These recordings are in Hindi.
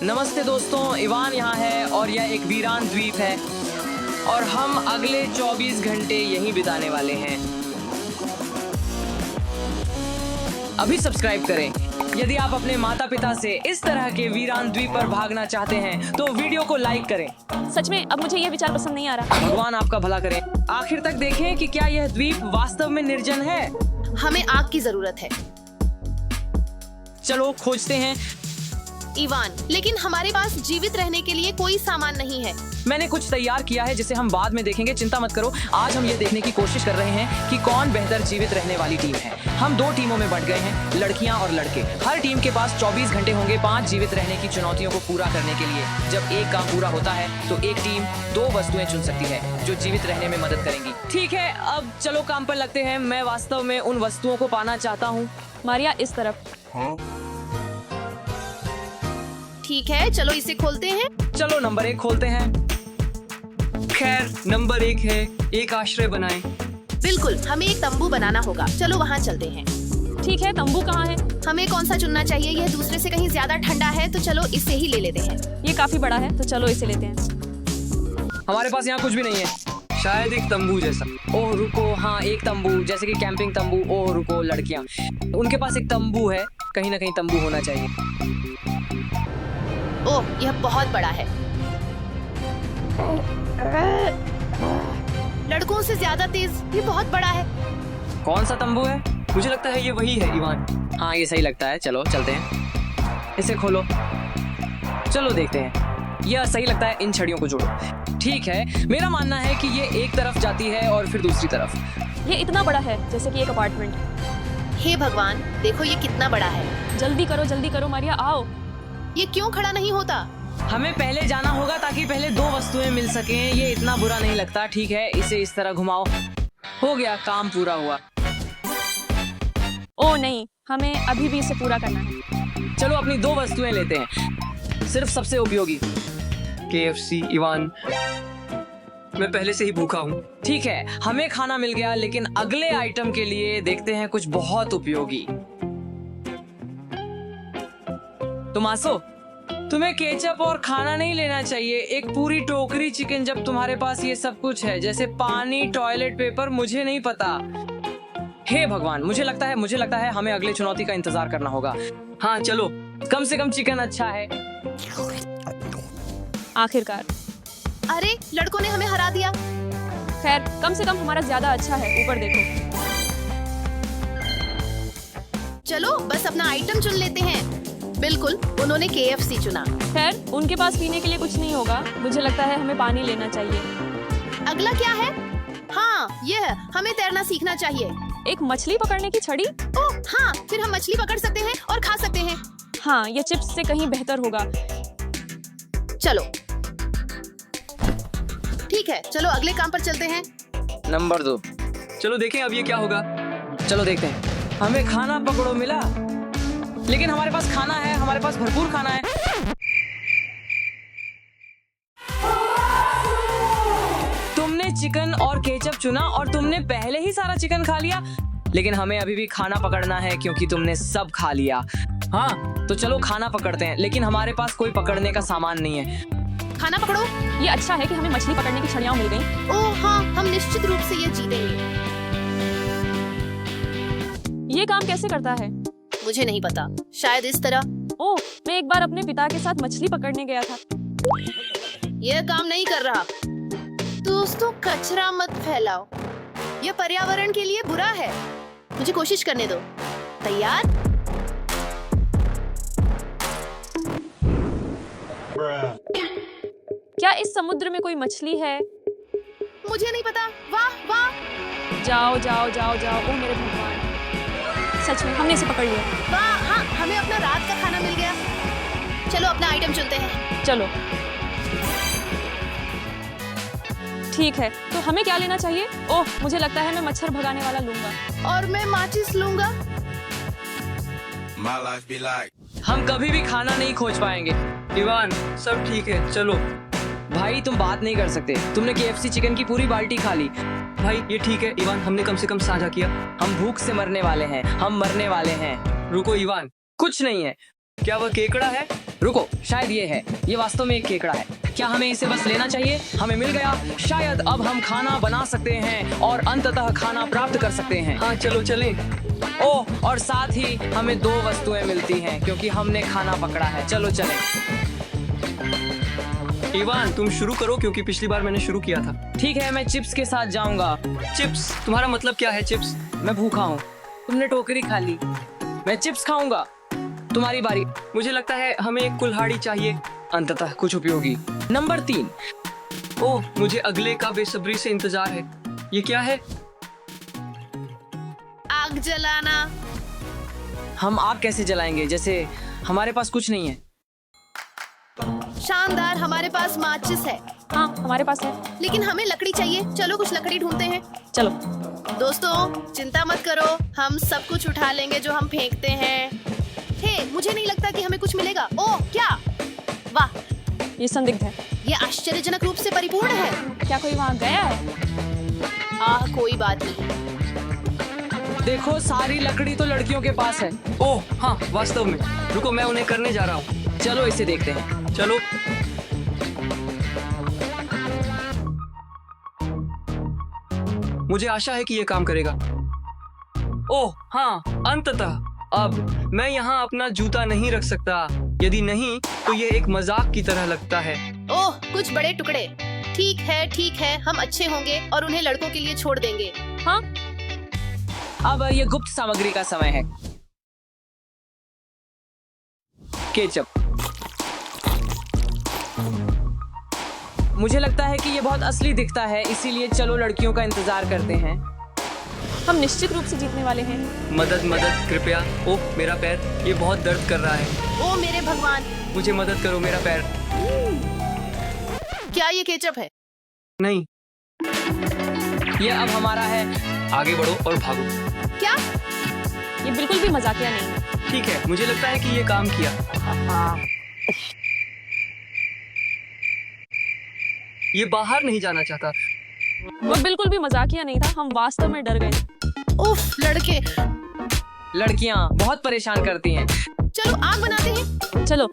नमस्ते दोस्तों, इवान यहाँ है और यह एक वीरान द्वीप है और हम अगले 24 घंटे यहीं बिताने वाले हैं। अभी सब्सक्राइब करें। यदि आप अपने माता पिता से इस तरह के वीरान द्वीप पर भागना चाहते हैं तो वीडियो को लाइक करें। सच में अब मुझे यह विचार पसंद नहीं आ रहा। भगवान आपका भला करे। आखिर तक देखें कि क्या यह द्वीप वास्तव में निर्जन है। हमें आग की जरूरत है चलो खोजते हैं। इवान, लेकिन हमारे पास जीवित रहने के लिए कोई सामान नहीं है। मैंने कुछ तैयार किया है जिसे हम बाद में देखेंगे, चिंता मत करो। आज हम ये देखने की कोशिश कर रहे हैं कि कौन बेहतर जीवित रहने वाली टीम है। हम 2 टीमों में बंट गए हैं, लड़कियां और लड़के। हर टीम के पास 24 घंटे होंगे 5 जीवित रहने की चुनौतियों को पूरा करने के लिए। जब एक काम पूरा होता है तो एक टीम 2 वस्तुएं चुन सकती है जो जीवित रहने में मदद करेंगी। ठीक है, अब चलो काम पर लगते हैं। मैं वास्तव में उन वस्तुओं को पाना चाहता हूँ। मारिया, इस तरफ। ठीक है, चलो इसे खोलते हैं। चलो नंबर 1 खोलते हैं। खैर, नंबर 1 है, एक आश्रय बनाएं। बिल्कुल, हमें एक तंबू बनाना होगा। चलो वहाँ चलते हैं। ठीक है, तंबू कहाँ है? हमें कौन सा चुनना चाहिए? यह दूसरे से कहीं ज्यादा ठंडा है तो चलो इसे ही ले लेते हैं। ये काफी बड़ा है तो चलो इसे लेते हैं। हमारे पास यहाँ कुछ भी नहीं है, शायद एक तंबू जैसा। ओह रुको, हाँ एक तंबू, जैसे कि कैंपिंग तंबू। ओह रुको, लड़कियाँ, उनके पास एक तंबू है। कहीं ना कहीं तंबू होना चाहिए। ओह, यह बहुत बड़ा है, लड़कों से ज्यादा तेज। ये बहुत बड़ा है। कौन सा तंबू है? मुझे लगता है ये वही है इवान। हाँ ये सही लगता है। चलो चलते हैं, इसे खोलो। चलो देखते हैं। यह सही लगता है, इन छड़ियों को जोड़ो। ठीक है, मेरा मानना है कि ये एक तरफ जाती है और फिर दूसरी तरफ। ये इतना बड़ा है जैसे कि एक अपार्टमेंट। हे भगवान, देखो ये कितना बड़ा है। जल्दी करो मारिया, आओ। ये क्यों खड़ा नहीं होता? हमें पहले जाना होगा ताकि पहले 2 वस्तुएं मिल सकें। ये इतना बुरा नहीं लगता। ठीक है, इसे इस तरह घुमाओ। हो गया, काम पूरा हुआ। ओ नहीं, हमें अभी भी इसे पूरा करना है। चलो अपनी 2 वस्तुएं लेते हैं, सिर्फ सबसे उपयोगी। KFC। इवान, मैं पहले से ही भूखा हूँ। ठीक है, हमें खाना मिल गया, लेकिन अगले आइटम के लिए देखते हैं कुछ बहुत उपयोगी। तुमासो, तुम्हें केचप और खाना नहीं लेना चाहिए। एक पूरी टोकरी चिकन जब तुम्हारे पास ये सब कुछ है, जैसे पानी, टॉयलेट पेपर, मुझे नहीं पता। हे भगवान, मुझे लगता है हमें अगले चुनौती का इंतजार करना होगा। हाँ चलो, कम से कम चिकन अच्छा है। आखिरकार। अरे, लड़कों ने हमें हरा दिया। खैर, कम से कम हमारा ज्यादा अच्छा है। ऊपर देखो। चलो बस अपना आइटम चुन लेते हैं। बिल्कुल, उन्होंने KFC चुना। खैर, उनके पास पीने के लिए कुछ नहीं होगा। मुझे लगता है हमें पानी लेना चाहिए। अगला क्या है? हाँ, यह हमें तैरना सीखना चाहिए। एक मछली पकड़ने की छड़ी। ओह हाँ, फिर हम मछली पकड़ सकते हैं और खा सकते हैं। हाँ, ये चिप्स से कहीं बेहतर होगा। चलो ठीक है, चलो अगले काम पर चलते हैं। नंबर 2। चलो देखें अब ये क्या होगा। चलो देखते हैं। हमें खाना पकड़ो मिला, लेकिन हमारे पास खाना है, हमारे पास भरपूर खाना है। तुमने चिकन और केचप चुना और तुमने पहले ही सारा चिकन खा लिया, लेकिन हमें अभी भी खाना पकड़ना है क्योंकि तुमने सब खा लिया। हाँ तो चलो खाना पकड़ते हैं, लेकिन हमारे पास कोई पकड़ने का सामान नहीं है। खाना पकड़ो। ये अच्छा है कि हमें मछली पकड़ने की छड़ियाँ मिल गई। ओह हाँ, हम निश्चित रूप से ये जीतेंगे। ये काम कैसे करता है? मुझे नहीं पता, शायद इस तरह। ओह, मैं एक बार अपने पिता के साथ मछली पकड़ने गया था। यह काम नहीं कर रहा। दोस्तों, कचरा मत फैलाओ, यह पर्यावरण के लिए बुरा है। मुझे कोशिश करने दो। तैयार? क्या इस समुद्र में कोई मछली है? मुझे नहीं पता। वाह वाह, जाओ जाओ जाओ जाओ। ओह मेरे भगवान, सच में हमने इसे पकड़ लिया। वाह हाँ, हमें अपना रात का खाना मिल गया। चलो अपना आइटम चुनते हैं। चलो ठीक है, तो हमें क्या लेना चाहिए? ओह, मुझे लगता है मैं मच्छर भगाने वाला लूंगा। और मैं माचिस लूंगा। My life be like... हम कभी भी खाना नहीं खोज पाएंगे। इवान, सब ठीक है, चलो। भाई तुम बात नहीं कर सकते, तुमने KFC चिकन की पूरी बाल्टी खा ली। भाई ये ठीक है इवान, हमने कम से कम साझा किया। हम भूख से मरने वाले हैं, हम मरने वाले हैं। रुको इवान, कुछ नहीं है, क्या वह केकड़ा है? रुको, शायद ये है। ये वास्तव में एक केकड़ा है। क्या हमें इसे बस लेना चाहिए? हमें मिल गया। शायद अब हम खाना बना सकते हैं और अंततः खाना प्राप्त कर सकते हैं। हाँ चलो चलें। ओह, और साथ ही हमें 2 वस्तुएं मिलती हैं क्योंकि हमने खाना पकड़ा है। चलो चलें। इवान तुम शुरू करो क्योंकि पिछली बार मैंने शुरू किया था। ठीक है, मैं चिप्स के साथ जाऊंगा। चिप्स? तुम्हारा मतलब क्या है चिप्स? मैं भूखा हूँ। तुमने टोकरी खा ली। मैं चिप्स खाऊंगा। तुम्हारी बारी। मुझे लगता है हमें एक कुल्हाड़ी चाहिए। अंततः कुछ उपयोगी। नंबर 3। ओह, मुझे अगले का बेसब्री से इंतजार है। ये क्या है? आग जलाना। हम आग कैसे जलाएंगे? जैसे हमारे पास कुछ नहीं है। शानदार, हमारे पास माचिस है। हाँ हमारे पास है। लेकिन हमें लकड़ी चाहिए। चलो कुछ लकड़ी ढूंढते हैं। चलो। दोस्तों चिंता मत करो, हम सब कुछ उठा लेंगे जो हम फेंकते हैं। हे, मुझे नहीं लगता कि हमें कुछ मिलेगा। ओह क्या, वाह, ये संदिग्ध है। ये आश्चर्यजनक रूप से परिपूर्ण है। क्या कोई वहाँ गया है? कोई बात नहीं। देखो, सारी लकड़ी तो लड़कियों के पास है। ओह हाँ, वास्तव में। रुको, मैं उन्हें करने जा रहा हूँ। चलो इसे देखते हैं। चलो। मुझे आशा है कि ये काम करेगा। ओह हाँ, अंततः। अब मैं यहाँ अपना जूता नहीं रख सकता। यदि नहीं तो ये एक मजाक की तरह लगता है। ओह, कुछ बड़े टुकड़े। ठीक है, हम अच्छे होंगे और उन्हें लड़कों के लिए छोड़ देंगे। हाँ अब ये गुप्त सामग्री का समय है। केचप। मुझे लगता है कि ये बहुत असली दिखता है, इसीलिए चलो लड़कियों का इंतजार करते हैं। हम निश्चित रूप से जीतने वाले हैं। मदद मदद कृपया। ओह मेरा पैर, ये बहुत दर्द कर रहा है। ओह मेरे भगवान, मुझे मदद करो, मेरा पैर। क्या ये केचप है? नहीं। ये अब हमारा है। आगे बढ़ो और भागो। क्या? ये बिल्कुल भी मजाकिया नहीं है। ठीक है, मुझे लगता है कि ये काम किया। ये बाहर नहीं जाना चाहता। वो बिल्कुल भी मजाकिया नहीं था। हम वास्तव में डर गए। उफ, लड़के। लड़कियां बहुत परेशान करती हैं। चलो आग बनाते हैं। चलो।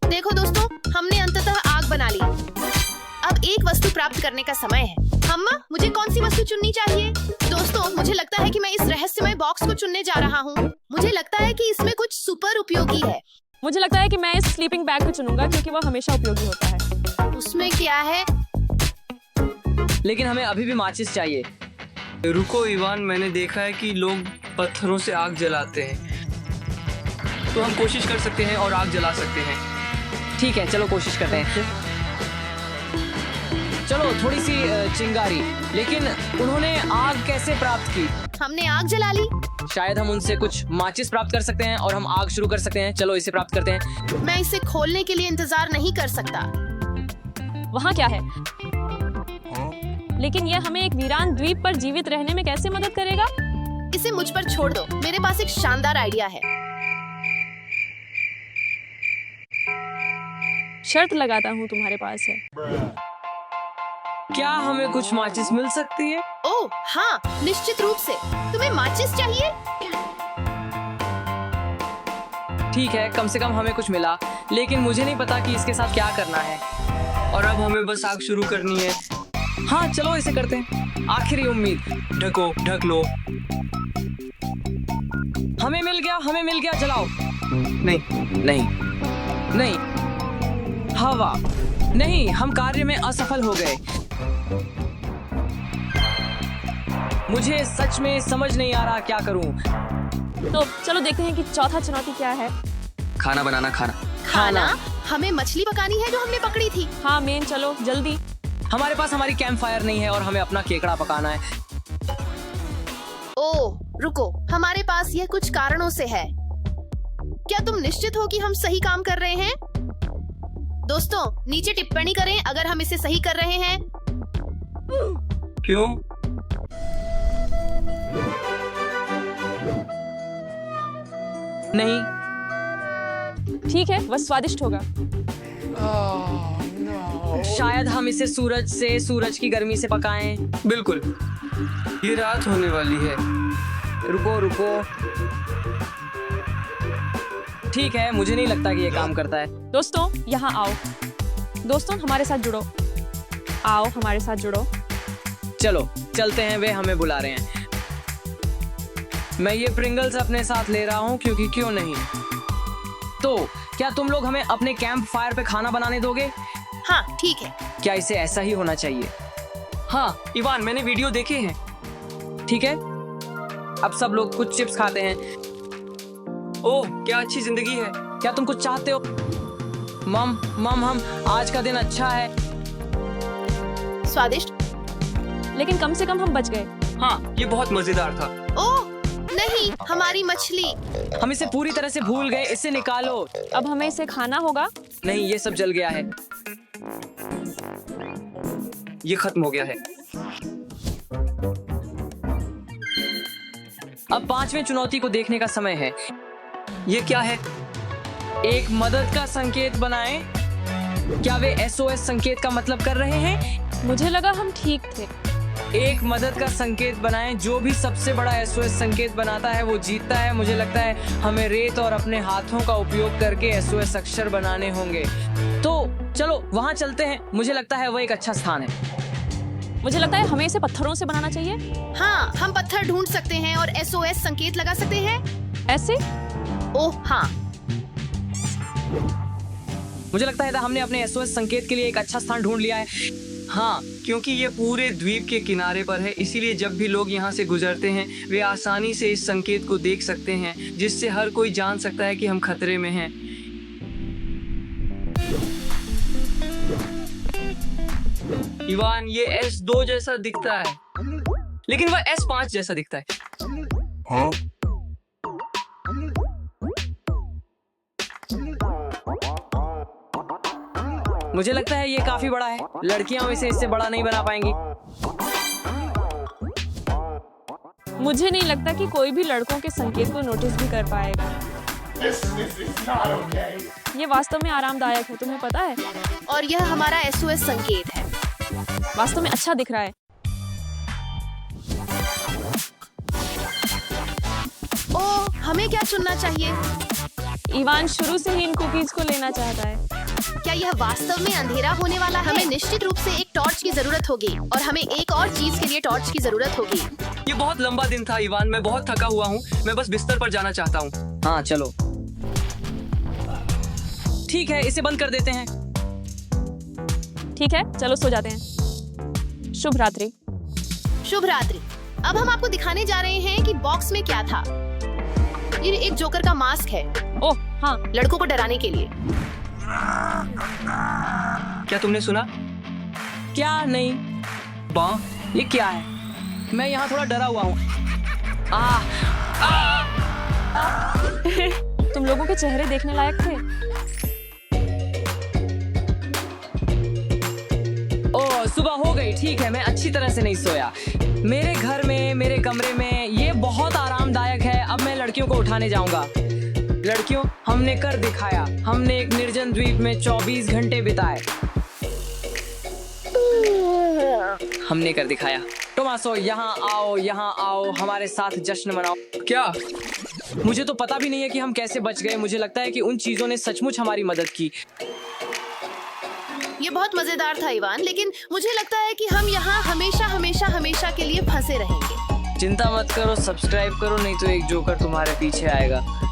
देखो दोस्तों, हमने अंततः आग बना ली। अब एक वस्तु प्राप्त करने का समय है। अम्मा, मुझे कौन सी वस्तु चुननी चाहिए? दोस्तों, मुझे लगता है कि मैं इस रहस्यमय बॉक्स को चुनने जा रहा हूँ। मुझे लगता है कि इसमें कुछ सुपर उपयोगी है। मुझे लगता है कि मैं इस स्लीपिंग बैग को चुनूंगा क्योंकि वह हमेशा उपयोगी होता है। उसमें क्या है? लेकिन हमें अभी भी माचिस चाहिए। रुको इवान, मैंने देखा है कि लोग पत्थरों से आग जलाते हैं, तो हम कोशिश कर सकते हैं और आग जला सकते हैं। ठीक है, चलो कोशिश करते हैं। चलो थोड़ी सी चिंगारी। लेकिन उन्होंने आग कैसे प्राप्त की? हमने आग जला ली। शायद हम उनसे कुछ माचिस प्राप्त कर सकते हैं और हम आग शुरू कर सकते हैं। चलो इसे प्राप्त करते हैं। मैं इसे खोलने के लिए इंतजार नहीं कर सकता। वहाँ क्या है? लेकिन यह हमें एक वीरान द्वीप पर जीवित रहने में कैसे मदद करेगा? इसे मुझ पर छोड़ दो, मेरे पास एक शानदार आइडिया है। शर्त लगाता हूँ तुम्हारे पास है। क्या हमें कुछ माचिस मिल सकती है? ओह हाँ, निश्चित रूप से। तुम्हें माचिस चाहिए? ठीक है, कम से कम हमें कुछ मिला, लेकिन मुझे नहीं पता कि इसके साथ क्या करना है। और अब हमें बस आग शुरू करनी है। हाँ चलो इसे करते हैं। आखिरी उम्मीद। ढको, ढक लो। हमें मिल गया, जलाओ। नहीं। नहीं नहीं, हवा नहीं। हम कार्य में असफल हो गए। मुझे सच में समझ नहीं आ रहा क्या करूं। तो चलो देखते हैं कि चौथा चुनौती क्या है। खाना बनाना। खाना? हमें मछली पकानी है जो हमने पकड़ी थी। हाँ मेन, चलो जल्दी। हमारे पास हमारी कैंप फायर नहीं है और हमें अपना केकड़ा पकाना है। ओह रुको, हमारे पास यह कुछ कारणों से है। क्या तुम निश्चित हो कि हम सही काम कर रहे हैं? दोस्तों नीचे टिप्पणी करें अगर हम इसे सही कर रहे हैं। क्यों? नहीं। ठीक है, वह स्वादिष्ट होगा। शायद हम इसे सूरज की गर्मी से पकाएं। बिल्कुल, ये रात होने वाली है। रुको। ठीक है, मुझे नहीं लगता कि ये काम करता है। दोस्तों यहाँ आओ। दोस्तों हमारे साथ जुड़ो। आओ हमारे साथ जुड़ो। चलो चलते हैं, वे हमें बुला रहे हैं। मैं ये प्रिंगल्स अपने साथ ले रहा हूँ क्योंकि क्यों नहीं। तो क्या तुम लोग हमें अपने कैंप फायर पे खाना बनाने दोगे? हाँ ठीक है। क्या इसे ऐसा ही होना चाहिए? हाँ इवान, मैंने वीडियो देखे हैं। ठीक है, अब सब लोग कुछ चिप्स खाते हैं। ओह क्या अच्छी जिंदगी है। क्या तुम कुछ चाहते हो? मम मम हम आज का दिन अच्छा है। स्वादिष्ट। लेकिन कम से कम हम बच गए। हाँ ये बहुत मजेदार था। ओह नहीं, हमारी मछली। हम इसे पूरी तरह से भूल गए, इसे निकालो। अब हमें इसे खाना होगा। नहीं, ये सब जल गया है। ये खत्म हो गया है। अब 5वें चुनौती को देखने का समय है। ये क्या है? एक मदद का संकेत बनाएं। क्या वे SOS संकेत का मतलब कर रहे हैं? मुझे लगा हम ठीक थे। एक मदद का संकेत बनाएं। जो भी सबसे बड़ा SOS संकेत बनाता है वो जीतता है। मुझे लगता है हमें रेत और अपने हाथों का उपयोग करके SOS अक्षर बनाने होंगे। तो चलो वहाँ चलते हैं। मुझे लगता है वो एक अच्छा स्थान है। मुझे लगता है हमें इसे पत्थरों से बनाना चाहिए। हाँ, हम पत्थर ढूंढ सकते हैं और SOS संकेत लगा सकते हैं। ऐसे? ओह हाँ। मुझे लगता है हमने अपने SOS संकेत के लिए एक अच्छा स्थान ढूंढ लिया है। हाँ, क्योंकि ये पूरे द्वीप के किनारे पर है, इसीलिए जब भी लोग यहाँ से गुजरते हैं वे आसानी से इस संकेत को देख सकते हैं, जिससे हर कोई जान सकता है कि हम खतरे में हैं। इवान, ये S2 जैसा दिखता है, लेकिन वह S5 जैसा दिखता है। मुझे लगता है ये काफी बड़ा है। लड़कियां इसे इससे बड़ा नहीं बना पाएंगी। मुझे नहीं लगता कि कोई भी लड़कों के संकेत को नोटिस भी कर पाएगा। ये वास्तव में आरामदायक है, तुम्हें पता है? और यह हमारा SOS संकेत है। वास्तव में अच्छा दिख रहा है। ओह, हमें क्या चुनना चाहिए? इवान शुरू से ही इन कुकीज को लेना चाहता है। क्या यह वास्तव में अंधेरा होने वाला है? हमें निश्चित रूप से एक टॉर्च की जरूरत होगी और हमें एक और चीज के लिए टॉर्च की जरूरत होगी। ये बहुत लंबा दिन था इवान, मैं बहुत थका हुआ हूँ। मैं बस बिस्तर पर जाना चाहता हूँ। हाँ चलो ठीक है, इसे बंद कर देते हैं। ठीक है, चलो सो जाते हैं। शुभ रात्रि। शुभ रात्रि। अब हम आपको दिखाने जा रहे हैं कि बॉक्स में क्या था। ये एक जोकर का मास्क है। ओह हाँ, लड़कों को डराने के लिए। क्या तुमने सुना? क्या नहीं? ये क्या है? मैं यहाँ थोड़ा डरा हुआ हूँ। तुम लोगों के चेहरे देखने लायक थे। ओह सुबह हो गई। ठीक है, मैं अच्छी तरह से नहीं सोया। मेरे घर में, मेरे कमरे में ये बहुत आरामदायक है। अब मैं लड़कियों को उठाने जाऊंगा। लड़कियों, हमने कर दिखाया। हमने एक निर्जन द्वीप में 24 घंटे बिताए। हमने कर दिखाया। टोमासो, यहाँ आओ, हमारे साथ जश्न मनाओ। क्या? मुझे तो पता भी नहीं है कि हम कैसे बच गए। मुझे लगता है कि उन चीजों ने सचमुच हमारी मदद की। ये बहुत मजेदार था इवान, लेकिन मुझे लगता है कि हम यहाँ हमेशा के लिए फंसे रहेंगे। चिंता मत करो, सब्सक्राइब करो, नहीं तो एक जोकर तुम्हारे पीछे आएगा।